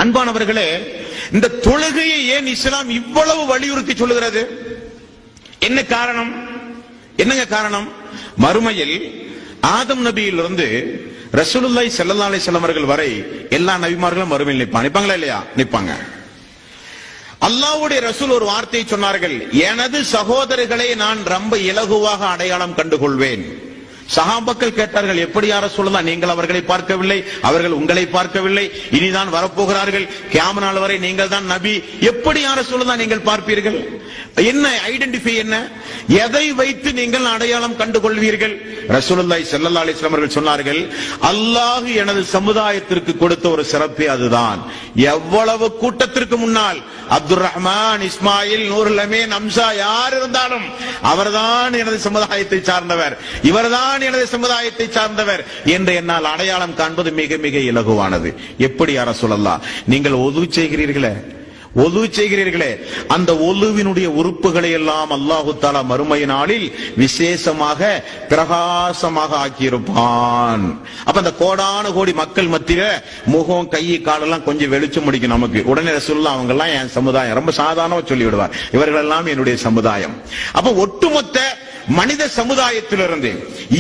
அன்பானவர்களே, இந்த தொழுகையை ஏன் இஸ்லாம் இவ்வளவு வலியுறுத்தி சொல்லுகிறது? என்ன காரணம்? என்னங்க காரணம்? மறுமையில் ஆதம் நபியிலிருந்து ரசூலுல்லாஹி ஸல்லல்லாஹு அலைஹி வஸல்லம் அவர்கள் வரை எல்லா நபிமார்களும் மறுமையில் நிற்பாங்களா இல்லையா? நிற்பாங்க. அல்லாஹ்வுடைய ரசூல் ஒரு வார்த்தையை சொன்னார்கள், எனது சகோதரர்களை நான் ரொம்ப இலகுவாக அடையாளம் கண்டுகொள்வேன். சஹாபாக்கள் கேட்டார்கள், எப்படி யார சொல்லலாம், நீங்கள் அவர்களை பார்க்கவில்லை, அவர்கள் உங்களை பார்க்கவில்லை, இனிதான் வரப்போகிறார்கள், கியாமத் நாள் வரை நீங்கள் தான் நபி, எப்படி யார சொல்லலாம் நீங்கள் பார்ப்பீர்கள்? என்ன ஐடென்டிஃபை, என்ன எதை வைத்து நீங்கள் அடையாளம் கண்டுகொள்வீர்கள்? ரசூலுல்லாஹி ஸல்லல்லாஹு அலைஹி வஸல்லம் அவர்கள் சொன்னார்கள், அல்லாஹ் எனது சமுதாயத்திற்கு கொடுத்த ஒரு சிறப்பே அதுதான். எவ்வளவு கூட்டத்திற்கு முன்னால் அப்துல் ரஹ்மான், இஸ்மாயில், நூருல் அமீன், அம்சா யார் இருந்தாலும் அவர்தான் எனது சமுதாயத்தை சார்ந்தவர், இவர்தான் எனது சமுதாயத்தை சார்ந்தவர் என்று என்னால் அடையாளம் காண்பது மிக மிக இலகுவானது. எப்படி யார சொல்லலாம்? நீங்கள் ஒது செய்கிறீர்களே, அந்த ஒலுவினுடைய உறுப்புகளை எல்லாம் அல்லாஹு தஆலா மறுமை நாளில் விசேஷமாக பிரகாசமாக ஆக்கியிருப்பான். அப்ப அந்த கோடான கோடி மக்கள் மத்தியில முகம், கை, காலெல்லாம் கொஞ்சம் வெளிச்சம் முடிக்கும் நமக்கு. உடனே ரசூலுல்லாஹ் அவங்க எல்லாம் என் சமுதாயம், ரொம்ப சாதாரணமா சொல்லி விடுவார், இவர்கள் எல்லாம் என்னுடைய சமுதாயம். அப்ப ஒட்டுமொத்த மனித சமுதாயத்திலிருந்து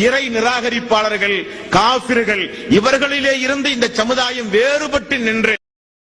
இறை நிராகரிப்பாளர்கள், காபிர்கள், இவர்களிலே இருந்து இந்த சமுதாயம் வேறுபட்டு நின்று